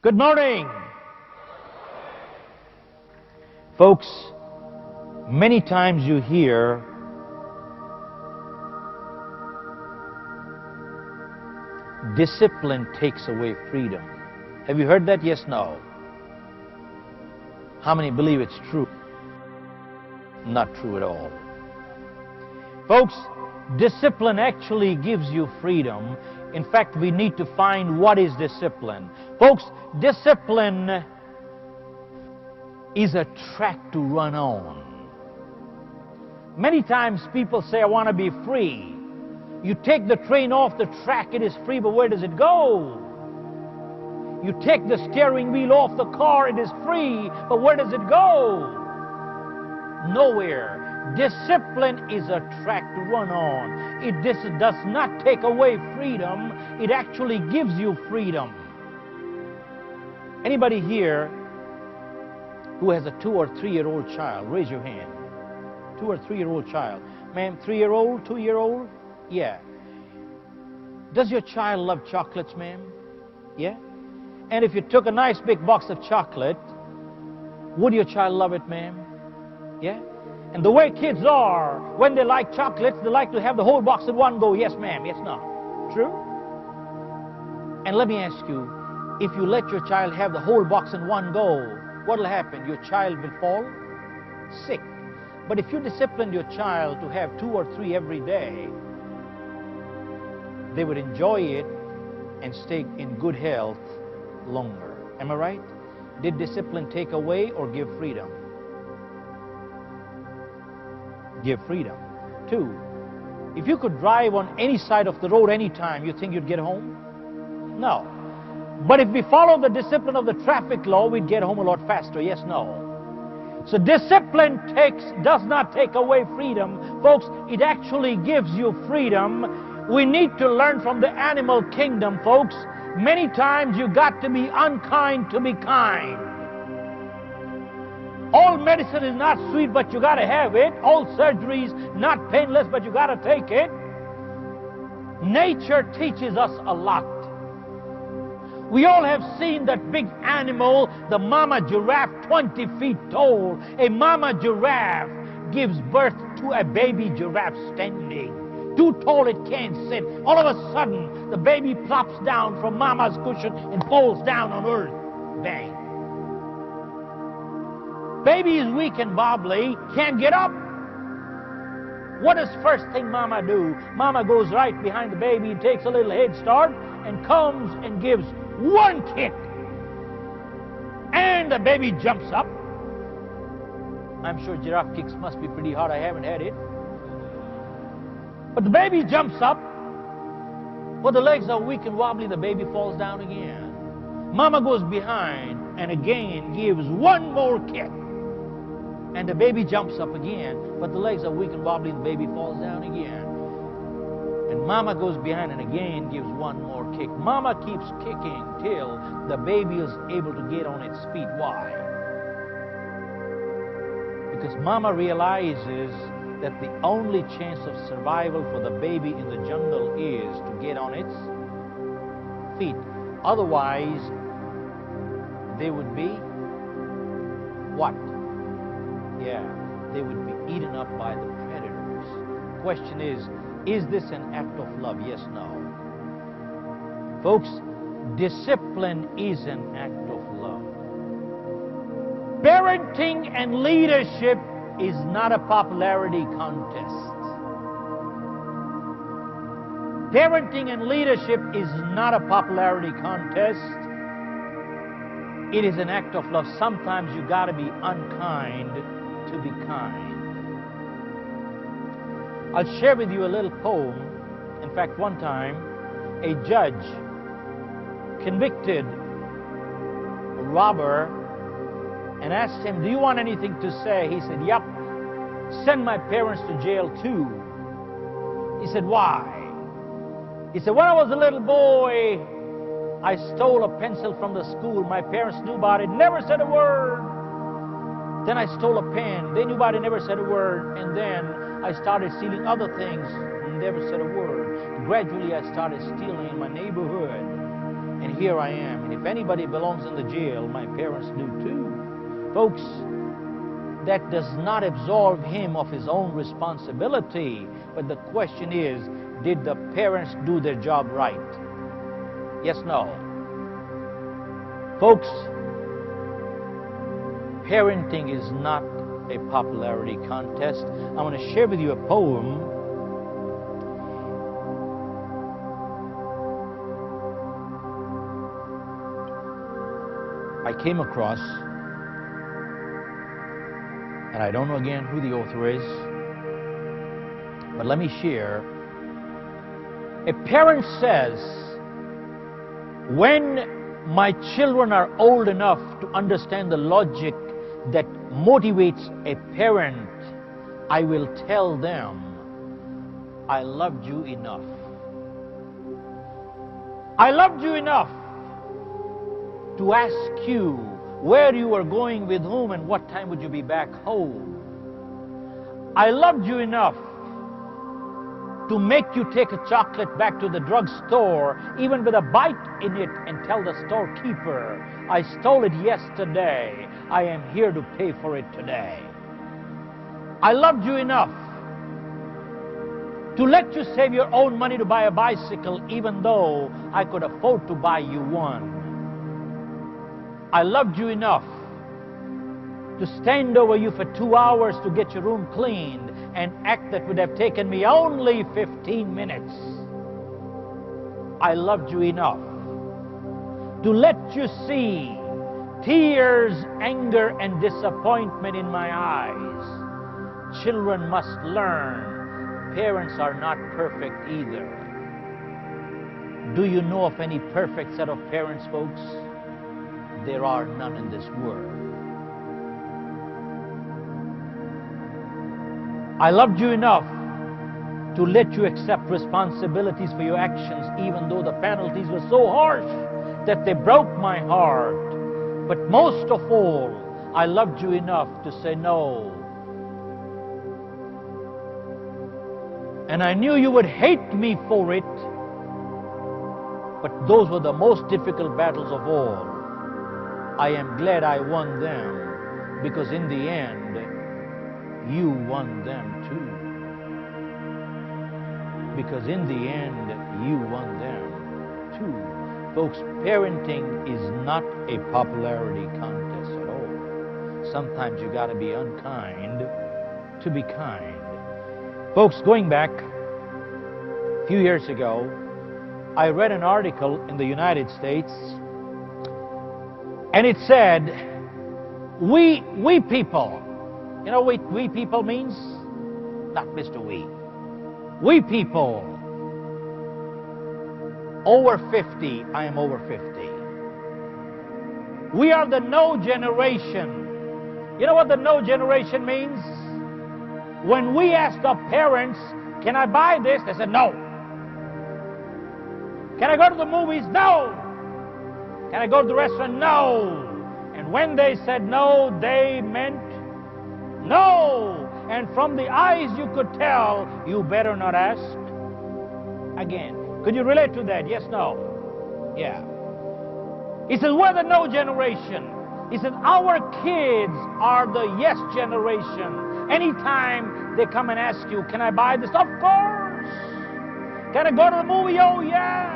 Good morning. Folks, many times you hear discipline takes away freedom. Have you heard that? Yes, no. How many believe it's true? Not true at all. Folks, discipline actually gives you freedom. In fact, we need to find what is discipline. Folks, discipline is a track to run on. Many times people say, I want to be free. You take the train off the track, it is free, but where does it go? You take the steering wheel off the car, it is free, but where does it go? Nowhere. Discipline is a track to run on. It does not take away freedom, it actually gives you freedom. Anybody here who has a 2 or 3-year-old child? Raise your hand. 2 or 3-year-old child. Ma'am, 3-year-old, 2-year-old? Yeah. Does your child love chocolates, ma'am? Yeah? And if you took a nice big box of chocolate, would your child love it, ma'am? Yeah? And the way kids are, when they like chocolates, they like to have the whole box in one go. Yes, ma'am. Yes, no. True? And let me ask you, if you let your child have the whole box in one go, what will happen? Your child will fall sick. But if you discipline your child to have 2 or 3 every day, they would enjoy it and stay in good health longer. Am I right? Did discipline take away or give freedom? Give freedom. 2, if you could drive on any side of the road anytime, you think you'd get home? No. But if we follow the discipline of the traffic law, we'd get home a lot faster. Yes, no. So discipline does not take away freedom. Folks, it actually gives you freedom. We need to learn from the animal kingdom, folks. Many times you got to be unkind to be kind. All medicine is not sweet, but you got to have it. All surgery is not painless, but you got to take it. Nature teaches us a lot. We all have seen that big animal, the mama giraffe, 20 feet tall. A mama giraffe gives birth to a baby giraffe standing. Too tall it can't sit. All of a sudden, the baby plops down from mama's cushion and falls down on earth. Bang. Baby is weak and wobbly, can't get up. What does first thing mama do? Mama goes right behind the baby, takes a little head start, and comes and gives one kick. And the baby jumps up. I'm sure giraffe kicks must be pretty hard. I haven't had it. But the baby jumps up. Well, the legs are weak and wobbly. The baby falls down again. Mama goes behind and again gives one more kick. And the baby jumps up again, but the legs are weak and wobbly, and the baby falls down again. And mama goes behind and again gives one more kick. Mama keeps kicking till the baby is able to get on its feet. Why? Because mama realizes that the only chance of survival for the baby in the jungle is to get on its feet. Otherwise, they would be what? Yeah, they would be eaten up by the predators. Question is this an act of love? Yes, no. Folks, discipline is an act of love. Parenting and leadership is not a popularity contest. Parenting and leadership is not a popularity contest. It is an act of love. Sometimes you got to be unkind to be kind. I'll share with you a little poem. In fact, one time, a judge convicted a robber and asked him, do you want anything to say? He said, yep. Send my parents to jail too. He said, why? He said, when I was a little boy, I stole a pencil from the school. My parents knew about it, never said a word. Then I stole a pen. They knew about it, never said a word. And then I started stealing other things, never said a word. Gradually, I started stealing in my neighborhood. And here I am. And if anybody belongs in the jail, my parents do too. Folks, that does not absolve him of his own responsibility. But the question is, did the parents do their job right? Yes, no. Folks, parenting is not a popularity contest. I'm going to share with you a poem. I came across, and I don't know again who the author is, but let me share. A parent says, when my children are old enough to understand the logic that motivates a parent, I will tell them, I loved you enough. I loved you enough to ask you where you were going, with whom, and what time would you be back home. I loved you enough to make you take a chocolate back to the drugstore, even with a bite in it, and tell the storekeeper, I stole it yesterday. I am here to pay for it today. I loved you enough to let you save your own money to buy a bicycle, even though I could afford to buy you one. I loved you enough to stand over you for 2 hours to get your room cleaned, an act that would have taken me only 15 minutes. I loved you enough to let you see tears, anger, and disappointment in my eyes. Children must learn parents are not perfect either. Do you know of any perfect set of parents, folks? There are none in this world. I loved you enough to let you accept responsibilities for your actions, even though the penalties were so harsh that they broke my heart. But most of all, I loved you enough to say no. And I knew you would hate me for it, but those were the most difficult battles of all. I am glad I won them, because in the end, you won them too. Because in the end, you won them too. Folks, parenting is not a popularity contest at all. Sometimes you got to be unkind to be kind. Folks, going back a few years ago, I read an article in the United States, and it said, we people. You know what we people means? Not Mr. We. We people over 50, I am over 50. We are the no generation. You know what the no generation means? When we asked our parents, can I buy this? They said no. Can I go to the movies? No. Can I go to the restaurant? No. And when they said no, they meant no. And from the eyes you could tell, you better not ask again. Could you relate to that? Yes, no? Yeah. He says, we're the no generation. He said, our kids are the yes generation. Anytime they come and ask you, can I buy this? Of course. Can I go to the movie? Oh, yeah.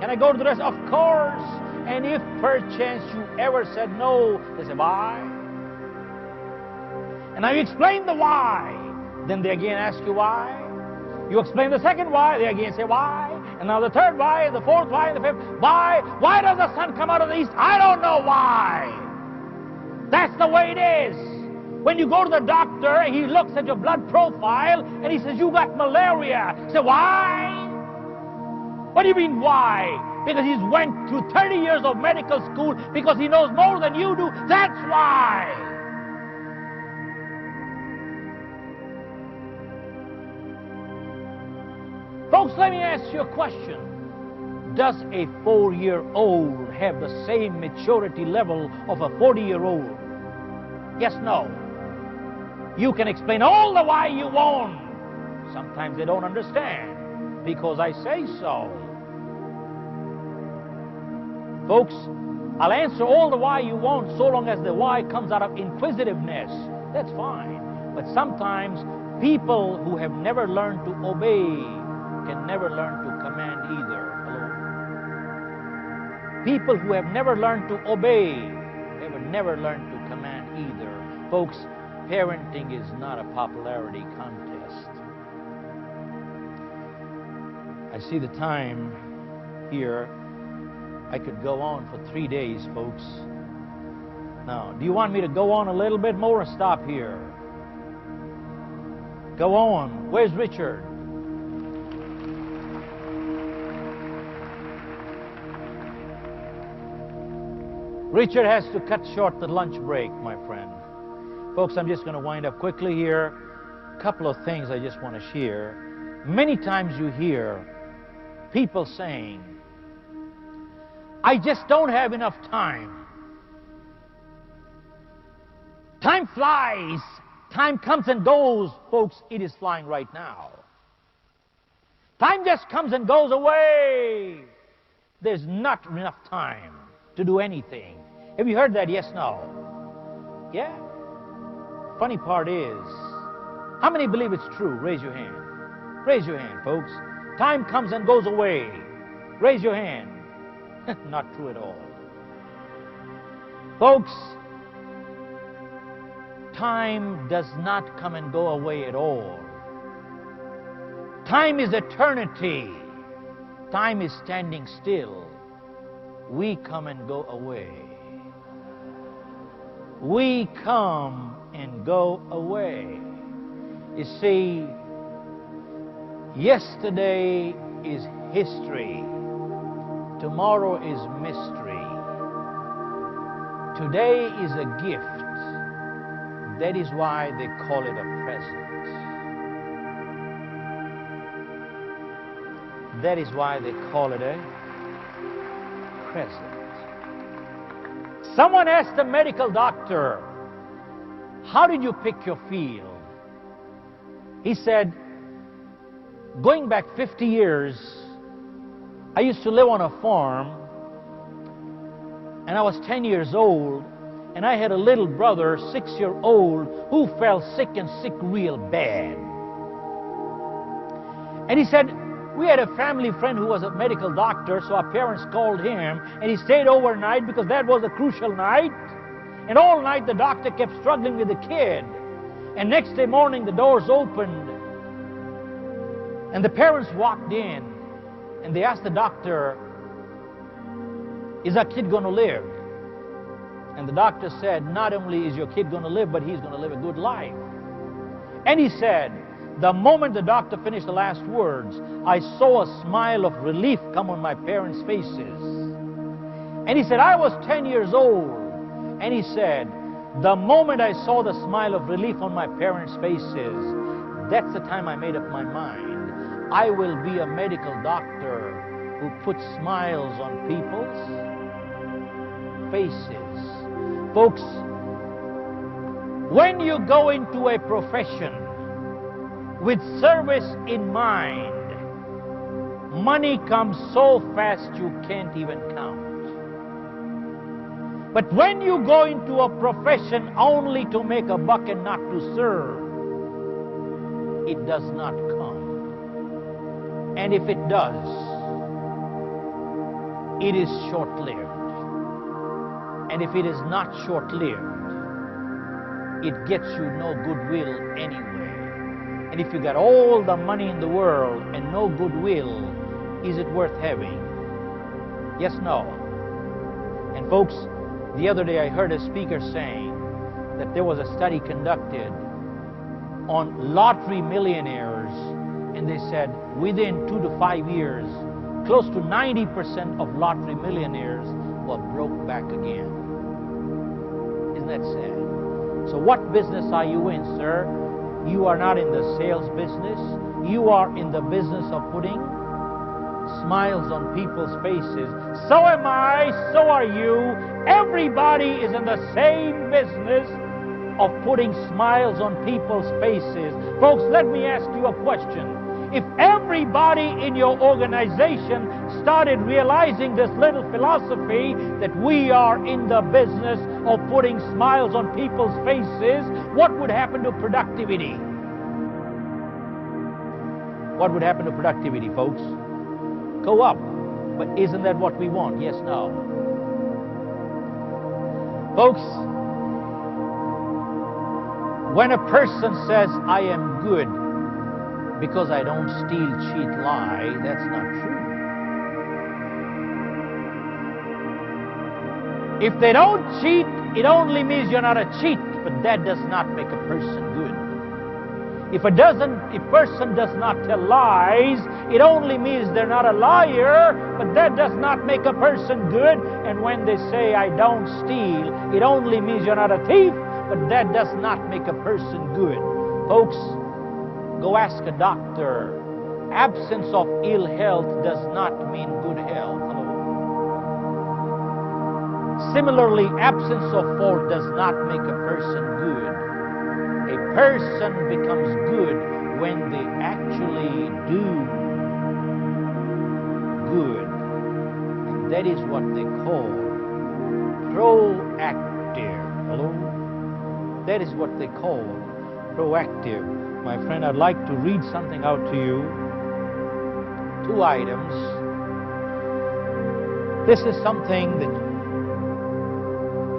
Can I go to the restaurant? Of course. And if perchance you ever said no, they say, why? And now you explain the why. Then they again ask you why. You explain the second why, they again say why. And now the third why, the fourth why, and the fifth why. Why does the sun come out of the east? I don't know why. That's the way it is. When you go to the doctor, he looks at your blood profile and he says, you got malaria. You say, why? What do you mean, why? Because he's went through 30 years of medical school, because he knows more than you do. That's why. Folks, let me ask you a question. Does a 4-year-old have the same maturity level of a 40-year-old? Yes, no. You can explain all the why you want. Sometimes they don't understand, because I say so. Folks, I'll answer all the why you want so long as the why comes out of inquisitiveness. That's fine. But sometimes people who have never learned to obey can never learn to command either. Hello? People who have never learned to obey have never learned to command either. Folks, parenting is not a popularity contest. I see the time here. I could go on for 3 days, folks. Now, do you want me to go on a little bit more or stop here? Go on. Where's Richard? Richard has to cut short the lunch break, my friend. Folks, I'm just going to wind up quickly here. A couple of things I just want to share. Many times you hear people saying, I just don't have enough time. Time flies. Time comes and goes. Folks, it is flying right now. Time just comes and goes away. There's not enough time to do anything. Have you heard that? Yes, no? Yeah? Funny part is, how many believe it's true? Raise your hand. Raise your hand, folks. Time comes and goes away. Raise your hand. Not true at all. Folks, time does not come and go away at all. Time is eternity. Time is standing still. We come and go away. We come and go away. You see, yesterday is history. Tomorrow is mystery. Today is a gift. That is why they call it a present. That is why they call it a present. Someone asked the medical doctor, how did you pick your field? He said, going back 50 years, I used to live on a farm, and I was 10 years old, and I had a little brother, 6-year-old, who fell sick and sick real bad. And he said, we had a family friend who was a medical doctor, so our parents called him, and he stayed overnight because that was a crucial night. And all night the doctor kept struggling with the kid. And next day morning the doors opened, and the parents walked in, and they asked the doctor, is our kid going to live? And the doctor said, not only is your kid going to live, but he's going to live a good life. And he said, the moment the doctor finished the last words, I saw a smile of relief come on my parents' faces. And he said, I was 10 years old. And he said, the moment I saw the smile of relief on my parents' faces, that's the time I made up my mind. I will be a medical doctor who puts smiles on people's faces. Folks, when you go into a profession with service in mind, money comes so fast you can't even count. But when you go into a profession only to make a buck and not to serve, it does not come. And if it does, it is short-lived. And if it is not short-lived, it gets you no goodwill anyway. And if you got all the money in the world and no goodwill, is it worth having? Yes, no. And folks, the other day I heard a speaker saying that there was a study conducted on lottery millionaires, and they said within 2 to 5 years, close to 90% of lottery millionaires were broke back again. Isn't that sad? So what business are you in, sir? You are not in the sales business. You are in the business of putting smiles on people's faces. So am I, so are you. Everybody is in the same business of putting smiles on people's faces. Folks, let me ask you a question. If everybody in your organization started realizing this little philosophy that we are in the business of putting smiles on people's faces, what would happen to productivity? What would happen to productivity, folks? Go up. But isn't that what we want? Yes, no. Folks, when a person says, I am good because I don't steal, cheat, lie, that's not true. If they don't cheat, it only means you're not a cheat, but that does not make a person good. If a person does not tell lies, it only means they're not a liar, but that does not make a person good. And when they say, I don't steal, it only means you're not a thief, but that does not make a person good. Folks, go ask a doctor. Absence of ill health does not mean good health. Hello? Similarly, absence of fault does not make a person good. A person becomes good when they actually do good. And that is what they call proactive. Hello? That is what they call proactive. My friend, I'd like to read something out to you. 2 items. This is something that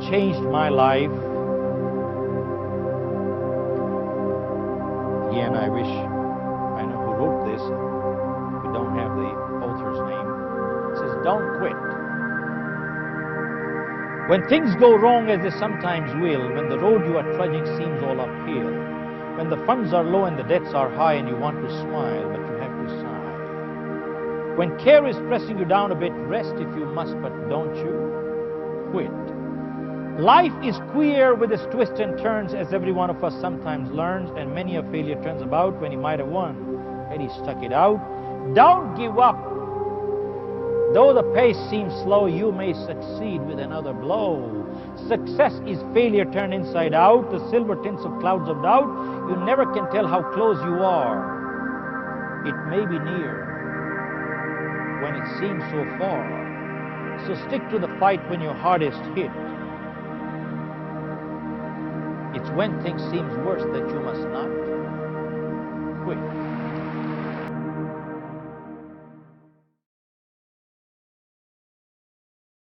changed my life. Again, I wish I know who wrote this. We don't have the author's name. It says, don't quit. When things go wrong, as they sometimes will, when the road you are trudging seems all uphill, when the funds are low and the debts are high and you want to smile, but you have to sigh. When care is pressing you down a bit, rest if you must, but don't you quit. Life is queer with its twists and turns, as every one of us sometimes learns, and many a failure turns about when he might have won had he stuck it out. Don't give up. Though the pace seems slow, you may succeed with another blow. Success is failure turned inside out, the silver tints of clouds of doubt. You never can tell how close you are. It may be near when it seems so far. So stick to the fight when your hardest hit. It's when things seem worse that you must not quit.